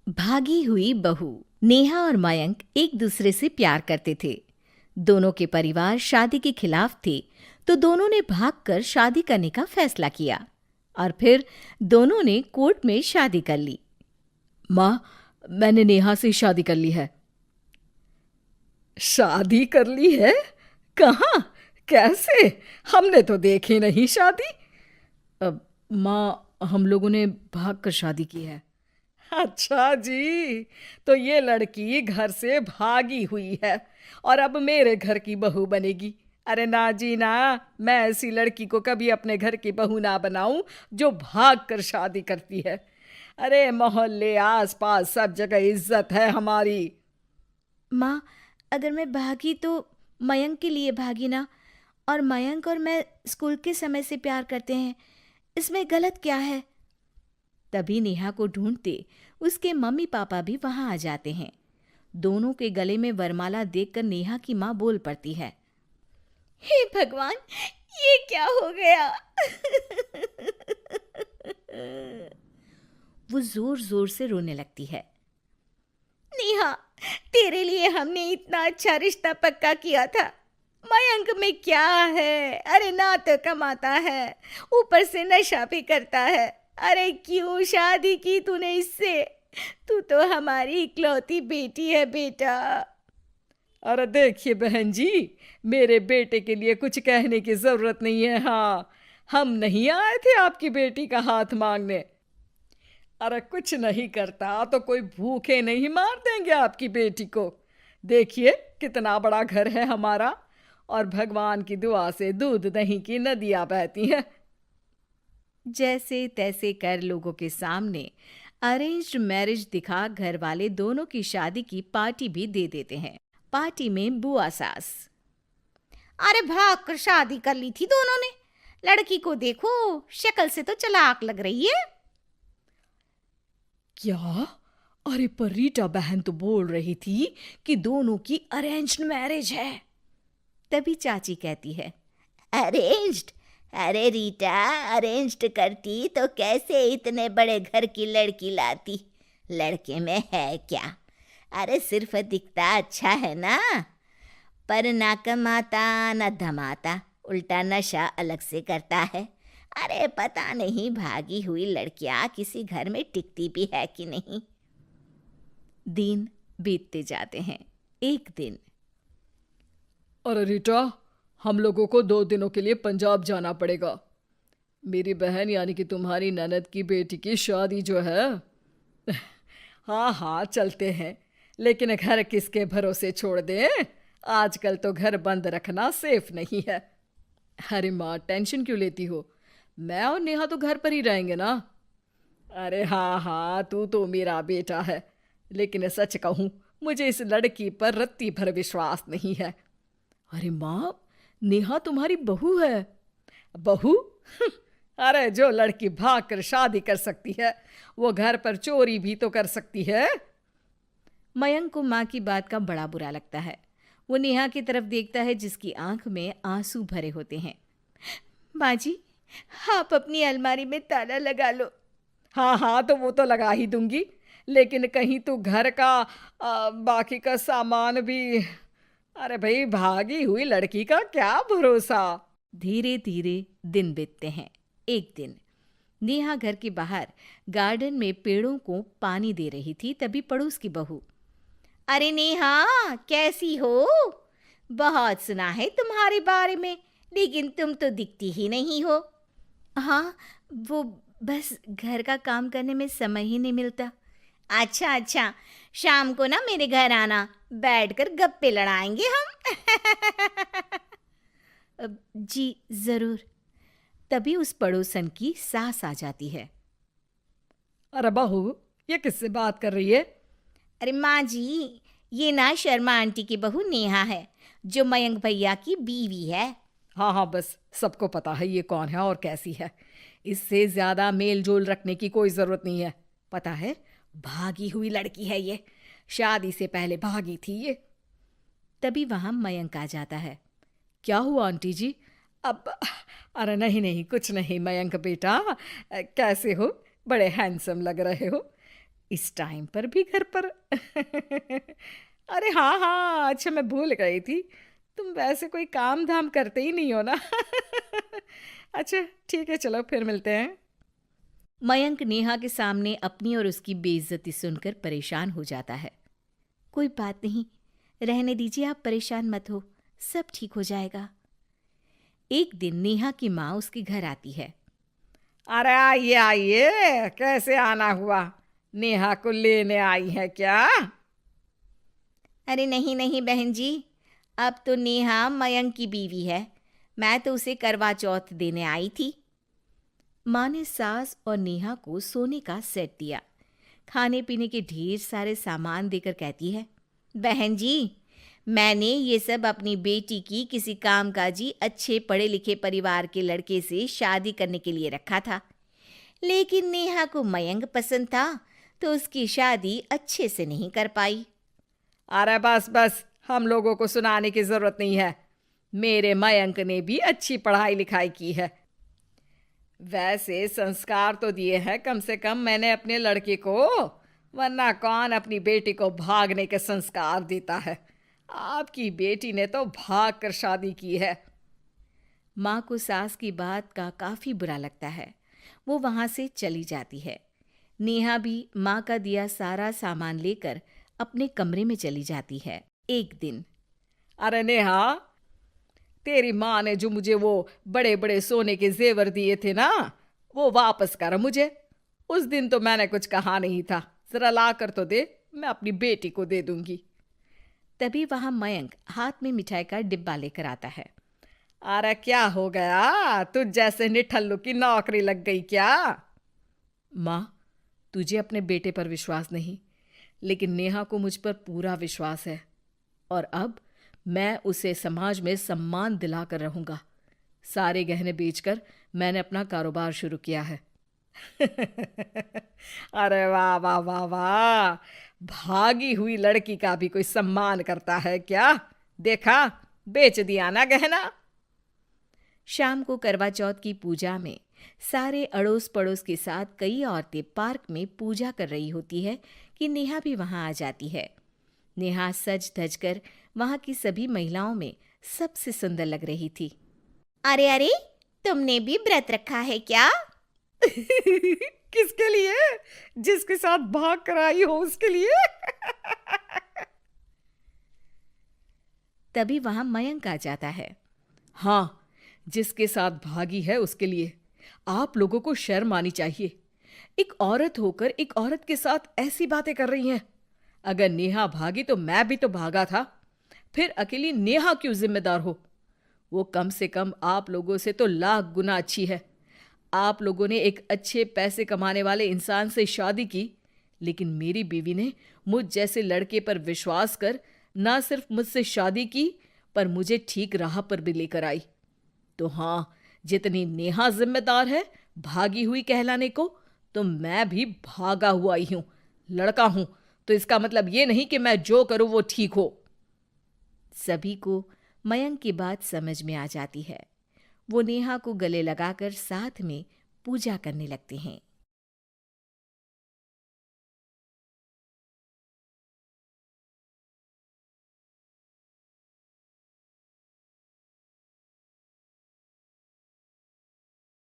भागी हुई बहू। नेहा और मयंक एक दूसरे से प्यार करते थे। दोनों के परिवार शादी के खिलाफ थे, तो दोनों ने भागकर शादी करने का फैसला किया और फिर दोनों ने कोर्ट में शादी कर ली। माँ, मैंने नेहा से शादी कर ली है। शादी कर ली है? कहाँ? कैसे? हमने तो देखी नहीं शादी। माँ, हम लोगों ने भाग कर शादी की है। अच्छा जी, तो ये लड़की घर से भागी हुई है और अब मेरे घर की बहू बनेगी। अरे ना जी ना, मैं ऐसी लड़की को कभी अपने घर की बहू ना बनाऊं जो भाग कर शादी करती है। अरे मोहल्ले आस पास सब जगह इज्जत है हमारी। माँ, अगर मैं भागी तो मयंक के लिए भागी ना। और मयंक और मैं स्कूल के समय से प्यार करते हैं, इसमें गलत क्या है? तभी नेहा को ढूंढते उसके मम्मी पापा भी वहां आ जाते हैं। दोनों के गले में वरमाला देखकर नेहा की माँ बोल पड़ती है। हे भगवान, ये क्या हो गया? वो जोर जोर से रोने लगती है। नेहा, तेरे लिए हमने इतना अच्छा रिश्ता पक्का किया था। मयंक में क्या है? अरे ना तो कमाता है, ऊपर से नशा भी करता है। अरे क्यों शादी की तूने इससे? तू तो हमारी इकलौती बेटी है बेटा। अरे देखिए बहन जी, मेरे बेटे के लिए कुछ कहने की जरूरत नहीं है। हाँ, हम नहीं आए थे आपकी बेटी का हाथ मांगने। अरे कुछ नहीं करता तो कोई भूखे नहीं मार देंगे आपकी बेटी को। देखिए कितना बड़ा घर है हमारा, और भगवान की दुआ से दूध दही की नदियां बहती हैं। जैसे तैसे कर लोगों के सामने अरेंज्ड मैरिज दिखा घर वाले दोनों की शादी की पार्टी भी दे देते हैं। पार्टी में बुआ सास। अरे भाग कर शादी कर ली थी दोनों ने। लड़की को देखो, शक्ल से तो चालाक लग रही है। क्या? अरे पर रीटा बहन तो बोल रही थी कि दोनों की अरेंज्ड मैरिज है। तभी चाची कहती है, अरेंज्ड? अरे रीटा, अरेंज्ड करती तो कैसे इतने बड़े घर की लड़की लाती? लड़के में है क्या? अरे सिर्फ दिखता अच्छा है ना, पर ना कमाता ना धमाता, उल्टा नशा अलग से करता है। अरे पता नहीं भागी हुई लड़कियां किसी घर में टिकती भी है कि नहीं। दिन बीतते जाते हैं। एक दिन। अरे रीटा, हम लोगों को 2 दिनों के लिए पंजाब जाना पड़ेगा। मेरी बहन यानी कि तुम्हारी ननद की बेटी की शादी जो है। हाँ हाँ चलते हैं, लेकिन घर किसके भरोसे छोड़ दें? आजकल तो घर बंद रखना सेफ नहीं है। अरे माँ, टेंशन क्यों लेती हो? मैं और नेहा तो घर पर ही रहेंगे ना। अरे हाँ हाँ, तू तो मेरा बेटा है, लेकिन सच कहूँ मुझे इस लड़की पर रत्ती भर विश्वास नहीं है। अरे माँ, नेहा तुम्हारी बहू है। बहू? अरे जो लड़की भाग कर शादी कर सकती है, वो घर पर चोरी भी तो कर सकती है। मयंक को माँ की बात का बड़ा बुरा लगता है। वो नेहा की तरफ देखता है जिसकी आंख में आंसू भरे होते हैं। माँ जी, आप अपनी अलमारी में ताला लगा लो। हाँ हाँ, तो वो तो लगा ही दूंगी, लेकिन कहीं तू घर का बाकी का सामान भी। अरे भाई, भागी हुई लड़की का क्या भरोसा। धीरे धीरे दिन बीतते हैं। एक दिन नेहा घर के बाहर गार्डन में पेड़ों को पानी दे रही थी, तभी पड़ोस की बहू, अरे नेहा, कैसी हो? बहुत सुना है तुम्हारे बारे में, लेकिन तुम तो दिखती ही नहीं हो। हाँ, वो बस घर का काम करने में समय ही नहीं मिलता। अच्छा अच्छा, शाम को ना मेरे घर आना, बैठकर गप्पे लड़ाएंगे हम। जी जरूर। तभी उस पड़ोसन की सास आ जाती है। अरे बहू, ये किससे बात कर रही है? अरे माँ जी, ये ना शर्मा आंटी की बहू नेहा है, जो मयंक भैया की बीवी है। हाँ हाँ, बस सबको पता है ये कौन है और कैसी है। इससे ज्यादा मेल जोल रखने की कोई जरूरत नहीं है। पता है, भागी हुई लड़की है ये, शादी से पहले भागी थी ये। तभी वहां मयंक आ जाता है। क्या हुआ आंटी जी? अब अरे नहीं नहीं, कुछ नहीं मयंक बेटा, कैसे हो? बड़े हैंडसम लग रहे हो। इस टाइम पर भी घर पर? अरे हाँ हाँ, अच्छा मैं भूल गई थी, तुम वैसे कोई काम धाम करते ही नहीं हो ना। अच्छा ठीक है, चलो फिर मिलते हैं। मयंक नेहा के सामने अपनी और उसकी बेइज्जती सुनकर परेशान हो जाता है। कोई बात नहीं, रहने दीजिए, आप परेशान मत हो, सब ठीक हो जाएगा। एक दिन नेहा की माँ उसके घर आती है। अरे आइए आइए, कैसे आना हुआ? नेहा को लेने आई है क्या? अरे नहीं नहीं बहन जी, अब तो नेहा मयंक की बीवी है, मैं तो उसे करवा चौथ देने आई थी। माँ ने सास और नेहा को सोने का सेट दिया, खाने पीने के ढेर सारे सामान देकर कहती है, बहन जी, मैंने ये सब अपनी बेटी की किसी कामकाजी अच्छे पढ़े लिखे परिवार के लड़के से शादी करने के लिए रखा था, लेकिन नेहा को मयंक पसंद था तो उसकी शादी अच्छे से नहीं कर पाई। अरे बस बस, हम लोगों को सुनाने की जरूरत नहीं है। मेरे मयंक ने भी अच्छी पढ़ाई लिखाई की है। वैसे संस्कार तो दिए हैं कम से कम मैंने अपने लड़के को, वरना कौन अपनी बेटी को भागने के संस्कार देता है? आपकी बेटी ने तो भाग कर शादी की है। माँ को सास की बात का काफी बुरा लगता है, वो वहां से चली जाती है। नेहा भी माँ का दिया सारा सामान लेकर अपने कमरे में चली जाती है। एक दिन, अरे नेहा, तेरी माँ ने जो मुझे वो बड़े बड़े सोने के जेवर दिए थे ना, वो वापस कर मुझे। उस दिन तो मैंने कुछ कहा नहीं था, जरा ला कर तो दे, मैं अपनी बेटी को दे दूंगी। तभी वहां मयंक हाथ में मिठाई का डिब्बा लेकर आता है। अरे क्या हो गया, तुझ जैसे निठल्लू की नौकरी लग गई क्या? माँ, तुझे अपने बेटे पर विश्वास नहीं, लेकिन नेहा को मुझ पर पूरा विश्वास है, और अब मैं उसे समाज में सम्मान दिलाकर रहूंगा। सारे गहने बेचकर मैंने अपना कारोबार शुरू किया है। अरे वाह वाह वाह वाह, भागी हुई लड़की का भी कोई सम्मान करता है क्या? देखा, बेच दिया ना गहना। शाम को करवा चौथ की पूजा में सारे अड़ोस पड़ोस के साथ कई औरतें पार्क में पूजा कर रही होती है कि नेहा भी वहां आ जाती है। नेहा सज धज कर वहां की सभी महिलाओं में सबसे सुंदर लग रही थी। अरे अरे, तुमने भी व्रत रखा है क्या? किसके लिए? जिसके साथ भाग कर आई हो उसके लिए। तभी वहां मयंक आ जाता है। हाँ, जिसके साथ भागी है उसके लिए। आप लोगों को शर्म आनी चाहिए। एक औरत होकर एक औरत के साथ ऐसी बातें कर रही हैं। अगर नेहा भागी तो मैं भी तो भागा था, फिर अकेली नेहा क्यों जिम्मेदार हो? वो कम से कम आप लोगों से तो लाख गुना अच्छी है। आप लोगों ने एक अच्छे पैसे कमाने वाले इंसान से शादी की, लेकिन मेरी बीवी ने मुझ जैसे लड़के पर विश्वास कर ना सिर्फ मुझसे शादी की, पर मुझे ठीक राह पर भी लेकर आई। तो हाँ, जितनी नेहा जिम्मेदार है भागी हुई कहलाने को, तो मैं भी भागा हुआ ही हूं, लड़का हूं। तो इसका मतलब ये नहीं कि मैं जो करूं वो ठीक हो। सभी को मयंक की बात समझ में आ जाती है। वो नेहा को गले लगाकर साथ में पूजा करने लगते हैं।